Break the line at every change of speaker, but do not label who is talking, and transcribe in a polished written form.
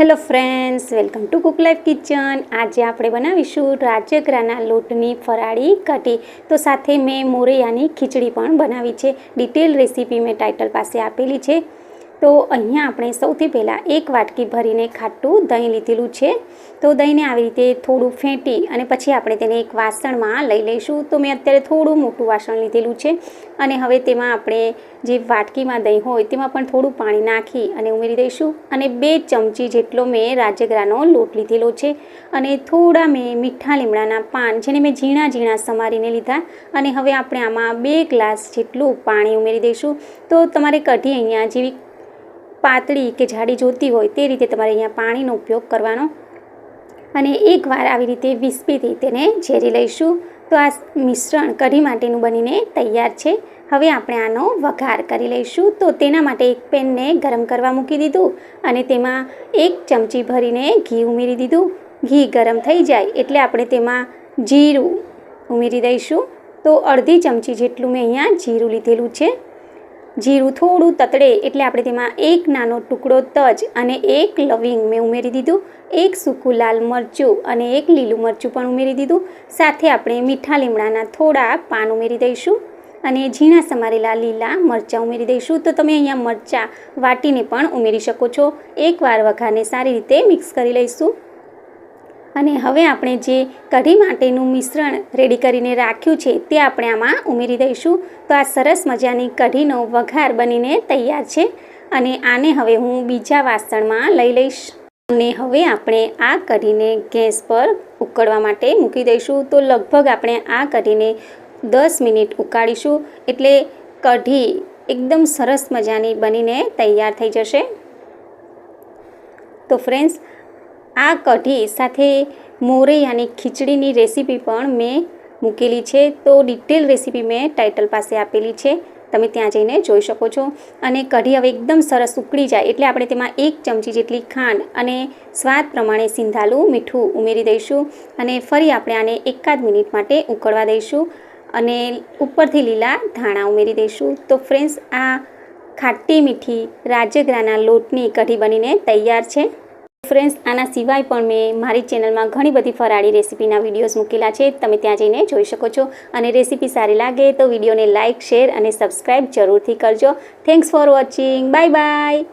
Hello friends, welcome to cook life kitchen. આજે આપણે બનાવીશું રાજગરાના લોટની ફરાળી કઢી. તો સાથે મેં મોરૈયાની ખીચડી પણ બનાવી છે. ડિટેલ રેસીપી મેં ટાઇટલ પાસે આપેલી છે. તો અહીંયા આપણે સૌથી પહેલાં એક વાટકી ભરીને ખાટું દહીં લીધેલું છે. તો દહીંને આવી રીતે થોડું ફેંટી અને પછી આપણે તેને એક વાસણમાં લઈ લઈશું. તો મેં અત્યારે થોડું મોટું વાસણ લીધેલું છે અને હવે તેમાં આપણે જે વાટકીમાં દહીં હોય તેમાં પણ થોડું પાણી નાખી અને ઉમેરી દઈશું. અને 2 ચમચી જેટલો મેં રાજગરાનો લોટ લીધેલો છે અને થોડા મેં મીઠા લીમડાના પાન જેને મેં ઝીણા ઝીણા સમારીને લીધા. અને હવે આપણે આમાં 2 ગ્લાસ જેટલું પાણી ઉમેરી દઈશું. તો તમારે કઢી અહીંયા જેવી પાતળી કે જાડી જોતી હોય તે રીતે તમારે અહીંયા પાણીનો ઉપયોગ કરવાનો. અને એકવાર આવી રીતે વિસ્પીથી તેને ઝેરી લઈશું. તો આ મિશ્રણ કઢી માટેનું બનીને તૈયાર છે. હવે આપણે આનો વઘાર કરી લઈશું. તો તેના માટે એક પેનને ગરમ કરવા મૂકી દીધું અને તેમાં 1 ચમચી ભરીને ઘી ઉમેરી દીધું. ઘી ગરમ થઈ જાય એટલે આપણે તેમાં જીરું ઉમેરી દઈશું. તો અડધી ચમચી જેટલું મેં અહીંયા જીરું લીધેલું છે. જીરું થોડું તતડે એટલે આપણે તેમાં 1 નાનો ટુકડો તજ અને 1 લવિંગ મેં ઉમેરી દીધું. 1 સૂકું લાલ મરચું અને 1 લીલું મરચું પણ ઉમેરી દીધું. સાથે આપણે મીઠા લીમડાના થોડા પાન ઉમેરી દઈશું અને ઝીણા સમારેલા લીલા મરચાં ઉમેરી દઈશું. તો તમે અહીંયા મરચાં વાટીને પણ ઉમેરી શકો છો. એકવાર વઘારને સારી રીતે મિક્સ કરી લઈશું. અને હવે આપણે જે કઢી માટેનું મિશ્રણ રેડી કરીને રાખ્યું છે તે આપણે આમાં ઉમેરી દઈશું. તો આ સરસ મજાની કઢીનો વઘાર બનીને તૈયાર છે અને આને હવે હું બીજા વાસણમાં લઈ લઈશ. અને હવે આપણે આ કઢીને ગેસ પર ઉકળવા માટે મૂકી દઈશું. તો લગભગ આપણે આ કઢીને 10 મિનિટ ઉકાળીશું એટલે કઢી એકદમ સરસ મજાની બનીને તૈયાર થઈ જશે. તો ફ્રેન્ડ્સ, આ કઢી સાથે મોરૈયાની ખીચડીની રેસીપી પણ મેં મૂકેલી છે. તો ડિટેલ રેસીપી મેં ટાઇટલ પાસે આપેલી છે, તમે ત્યાં જઈને જોઈ શકો છો. અને કઢી હવે એકદમ સરસ ઉકળી જાય એટલે આપણે તેમાં 1 ચમચી જેટલી ખાંડ અને સ્વાદ પ્રમાણે સિંધાલું મીઠું ઉમેરી દઈશું. અને ફરી આપણે આને 1 મિનિટ માટે ઉકળવા દઈશું અને ઉપરથી લીલા ધાણા ઉમેરી દઈશું. તો ફ્રેન્ડ્સ, આ ખાટી મીઠી રાજગરાના લોટની કઢી બનીને તૈયાર છે. ફ્રેન્ડ્સ, આના સિવાય પણ મેં મારી ચેનલમાં ઘણી બધી ફરાળી રેસીપીના વિડીયોઝ મૂકેલા છે, તમે ત્યાં જઈને જોઈ શકો છો. અને રેસીપી સારી લાગે તો વિડીયોને લાઇક, શેર અને સબસ્ક્રાઈબ જરૂરથી કરજો. Thanks for watching. Bye bye.